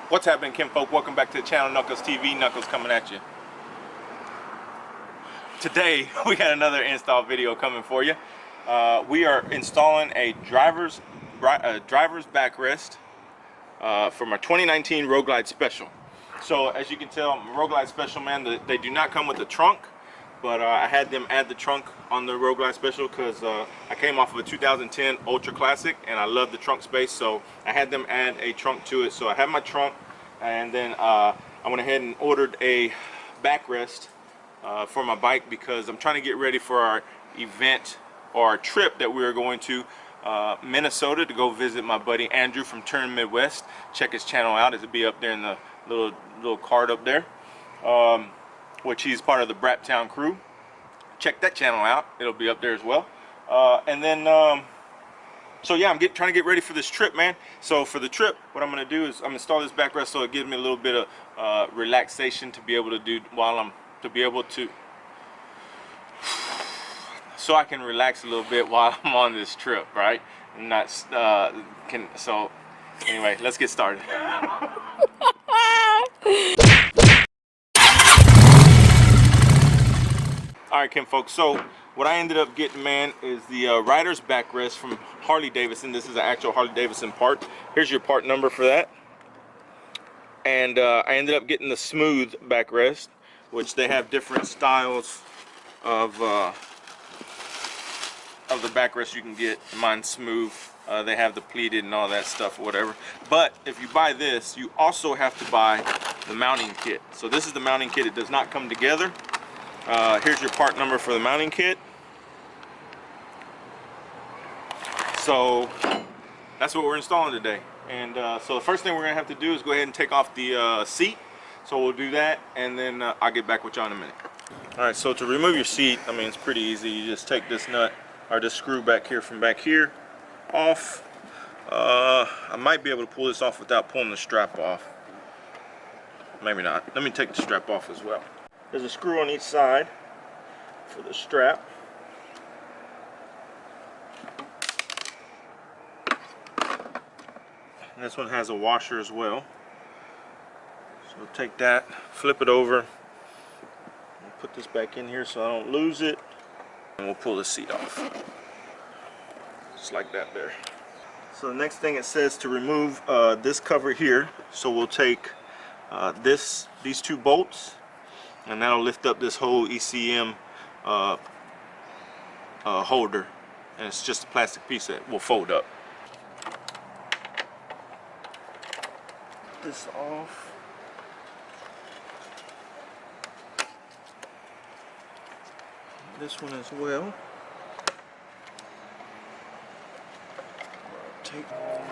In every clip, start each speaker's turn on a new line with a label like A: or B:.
A: What's happening, kinfolk? Welcome back to the channel, Knuckles TV. Knuckles coming at you. Today we got another install video coming for you. We are installing a driver's backrest for my 2019 Roadglide Special. So as you can tell, I'm a Roadglide Special, man. They do not come with the trunk, but I had them add the trunk on the Roadglide Special because I came off of a 2010 Ultra Classic and I love the trunk space, so I had them add a trunk to it. So I have my trunk, and then I went ahead and ordered a backrest for my bike because I'm trying to get ready for our event or our trip that we are going to Minnesota to go visit my buddy Andrew from Turn Midwest. Check his channel out. It'll be up there in the little card up there, which he's part of the Braptown crew. Check that channel out. It'll be up there as well. And then so yeah, I'm trying to get ready for this trip, man. So for the trip, what I'm going to do is I'm going to install this backrest so it gives me a little bit of relaxation to be able to do so I can relax a little bit while I'm on this trip, right? And not so anyway, let's get started. Alright, kinfolk, so what I ended up getting, man, is the rider's backrest from Harley-Davidson. This is an actual Harley-Davidson part. Here's your part number for that. And I ended up getting the smooth backrest, which they have different styles of the backrest you can get. Mine's smooth. They have the pleated and all that stuff or whatever. But if you buy this, you also have to buy the mounting kit. So this is the mounting kit. It does not come together. Here's your part number for the mounting kit. So that's what we're installing today. And so the first thing we're gonna have to do is go ahead and take off the seat. So we'll do that, and then I'll get back with y'all in a minute. All right, so to remove your seat, I mean, it's pretty easy. You just take this nut or this screw back here from back here off. I might be able to pull this off without pulling the strap off. Maybe not. Let me take the strap off as well. There's a screw on each side for the strap. And this one has a washer as well. So we'll take that, flip it over, we'll put this back in here so I don't lose it, and we'll pull the seat off. Just like that there. So the next thing it says to remove this cover here. So we'll take these two bolts, and that'll lift up this whole ECM holder, and it's just a plastic piece that will fold up. This off. This one as well.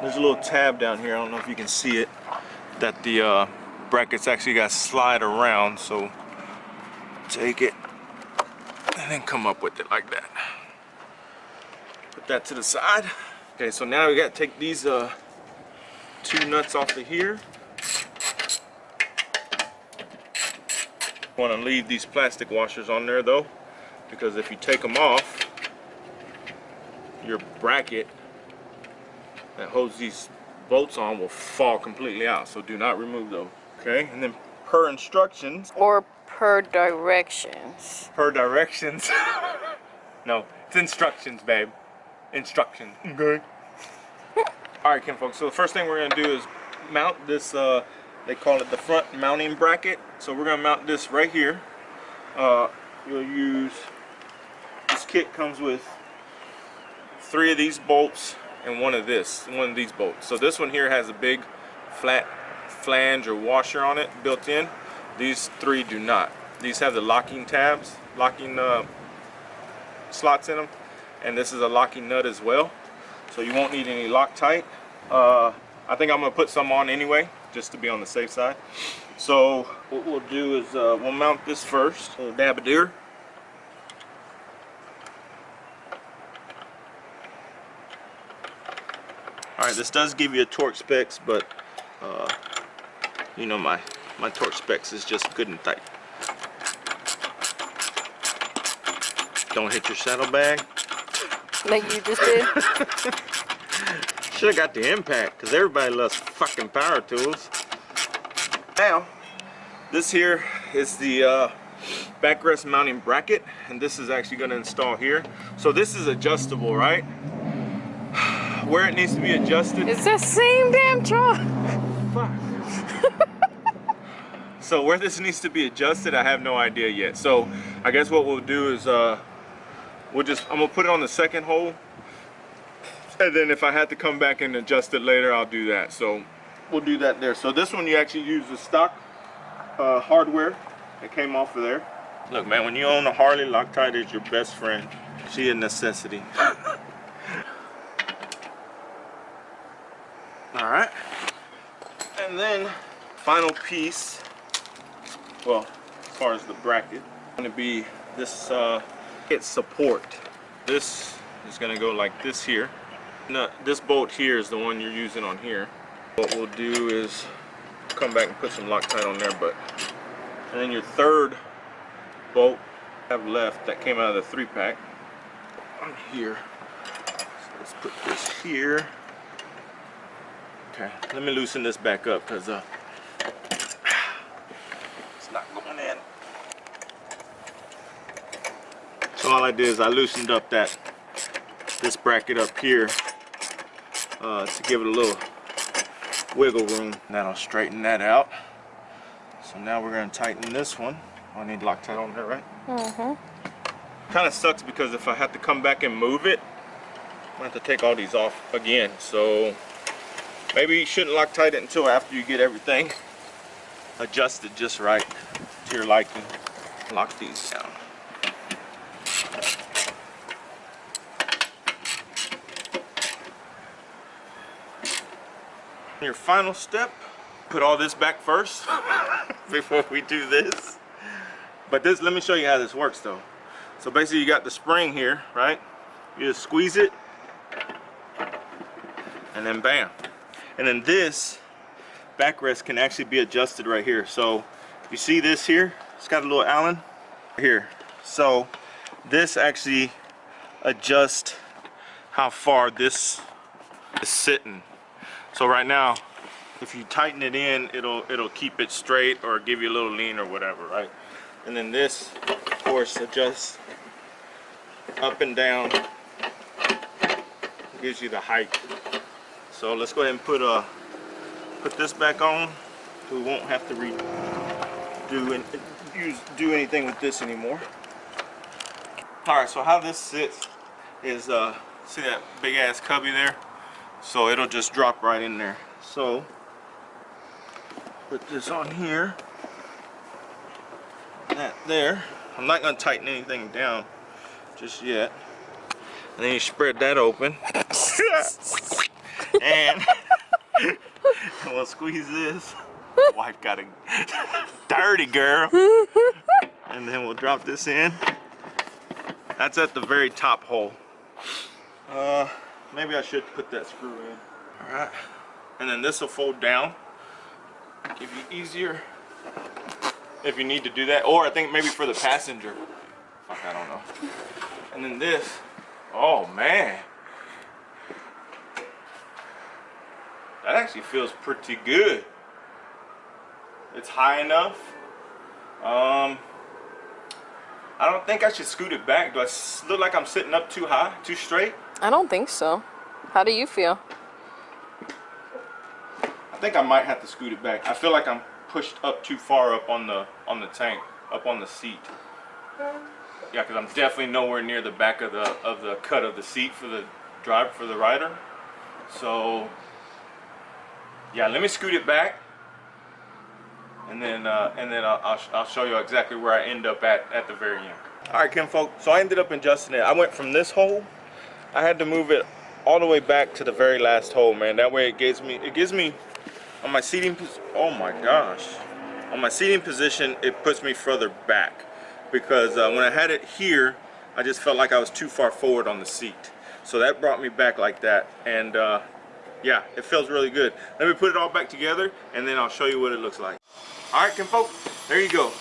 A: There's a little tab down here. I don't know if you can see it, that the brackets actually got slide around. So take it and then come up with it like that. Put that to the side. Okay, so now we got to take these two nuts off of here. Want to leave these plastic washers on there though, because if you take them off, your bracket that holds these bolts on will fall completely out. So do not remove those. Okay, and then per instructions, or
B: per directions.
A: Per directions. No, it's instructions, babe. Instructions. Okay. Alright, kinfolk, so the first thing we're going to do is mount this, they call it the front mounting bracket. So we're going to mount this right here. You'll use, this kit comes with 3 of these bolts and one of these bolts. So this one here has a big flat flange or washer on it built in. These 3 do not. These have the locking tabs, locking slots in them, and this is a locking nut as well. So you won't need any Loctite. I think I'm gonna put some on anyway, just to be on the safe side. So what we'll do is we'll mount this first. A little dabadeer. All right, this does give you a torque specs, but you know my torque specs is just good and tight. Don't hit your saddlebag.
B: Like you just did.
A: Should have got the impact, because everybody loves fucking power tools. Now, this here is the backrest mounting bracket, and this is actually going to install here. So this is adjustable, right? Where it needs to be adjusted.
B: It's the same damn truck.
A: Fuck. So where this needs to be adjusted, I have no idea yet. So I guess what we'll do is I'm gonna put it on the second hole, and then if I had to come back and adjust it later, I'll do that. So we'll do that there. So this one you actually use the stock hardware that came off of there. Look, man, when you own a Harley, Loctite is your best friend. She a necessity. All right, and then final piece, well, as far as the bracket, going to be this hit support. This is going to go like this here. No, this bolt here is the one you're using on here. What we'll do is come back and put some Loctite on there, and then your third bolt I have left that came out of the 3-pack on here. So let's put this here. Okay, let me loosen this back up because it's not going in. So all I did is I loosened up this bracket up here to give it a little wiggle room. That'll straighten that out. So now we're going to tighten this one. I need Loctite on there, right? Mm-hmm. Kind of sucks because if I have to come back and move it, I have to take all these off again. So maybe you shouldn't Loctite it until after you get everything adjusted just right to your liking. Lock these down. Your final step, put all this back first before we do this. But this, let me show you how this works though. So basically you got the spring here, right? You just squeeze it and then bam. And then this backrest can actually be adjusted right here. So you see this here, it's got a little Allen here. So this actually adjusts how far this is sitting. So right now, if you tighten it in, it'll keep it straight or give you a little lean or whatever, right? And then this, of course, adjusts up and down, gives you the height. So let's go ahead and put this back on. We won't have to do anything with this anymore. All right, so how this sits is, see that big ass cubby there? So it'll just drop right in there. So put this on here, that there. I'm not gonna tighten anything down just yet. And then you spread that open. And we'll squeeze this. Wife got a dirty girl. And then we'll drop this in. That's at the very top hole. Maybe I should put that screw in. All right. And then this will fold down. Give you easier if you need to do that. Or I think maybe for the passenger. Fuck, I don't know. And then this. Oh man. That actually feels pretty good. It's high enough. I don't think I should scoot it back. Do I look like I'm sitting up too high, too straight?
B: I don't think so. How do you feel?
A: I think I might have to scoot it back. I feel like I'm pushed up too far up on the tank, up on the seat. Yeah, because I'm definitely nowhere near the back of the cut of the seat for the rider. So yeah, let me scoot it back, and then I'll show you exactly where I end up at the very end. All right, kinfolk. So I ended up adjusting it. I went from this hole. I had to move it all the way back to the very last hole, man. That way it gives me on my seating. Oh my gosh, on my seating position, it puts me further back because when I had it here, I just felt like I was too far forward on the seat. So that brought me back like that, and yeah, it feels really good. Let me put it all back together, and then I'll show you what it looks like. All right, kinfolk, there you go.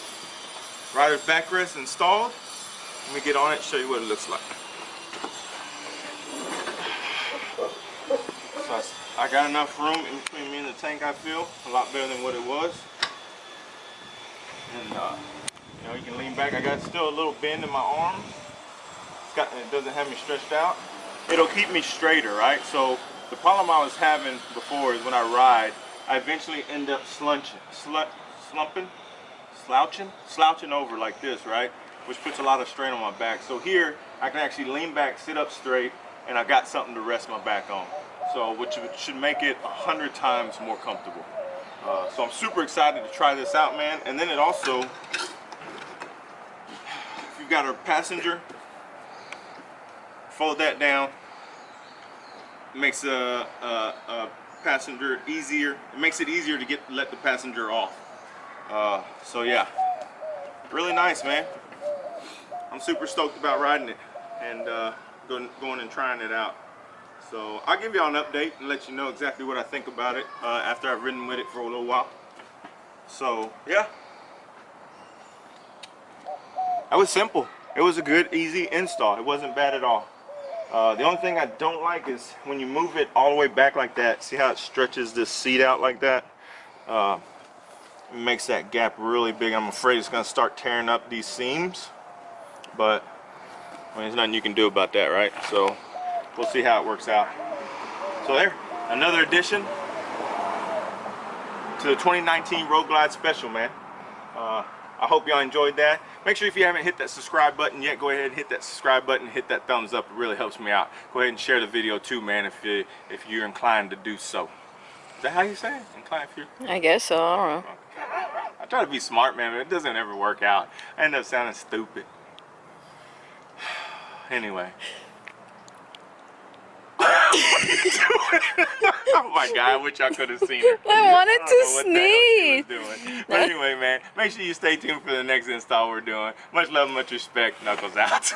A: Rider's backrest installed. Let me get on it and show you what it looks like. So I got enough room in between me and the tank, I feel. A lot better than what it was. And you know, you can lean back. I got still a little bend in my arms. It doesn't have me stretched out. It'll keep me straighter, right? So the problem I was having before is when I ride, I eventually end up slouching over like this, right? Which puts a lot of strain on my back. So here, I can actually lean back, sit up straight, and I got something to rest my back on. So which should make it 100 times more comfortable. So I'm super excited to try this out, man. And then it also, if you've got a passenger, fold that down. It makes a passenger easier. It makes it easier to let the passenger off. So yeah, really nice, man. I'm super stoked about riding it and going and trying it out. So I'll give y'all an update and let you know exactly what I think about it after I've ridden with it for a little while. So yeah, that was simple. It was a good, easy install. It wasn't bad at all. The only thing I don't like is when you move it all the way back like that. See how it stretches this seat out like that? It makes that gap really big. I'm afraid it's going to start tearing up these seams. But I mean, there's nothing you can do about that, right? So we'll see how it works out. So there, another addition to the 2019 Roadglide Special, man. I hope y'all enjoyed that. Make sure if you haven't hit that subscribe button yet, go ahead and hit that subscribe button, hit that thumbs up. It really helps me out. Go ahead and share the video too, man, if you're inclined to do so. Is that how you say it? Inclined if you're...
B: I guess so. I don't know.
A: I try to be smart, man, but it doesn't ever work out. I end up sounding stupid. Anyway. Oh my God, I wish I could have seen her.
B: I wanted to sneeze.
A: But anyway, man, make sure you stay tuned for the next install we're doing. Much love, much respect. Knuckles out.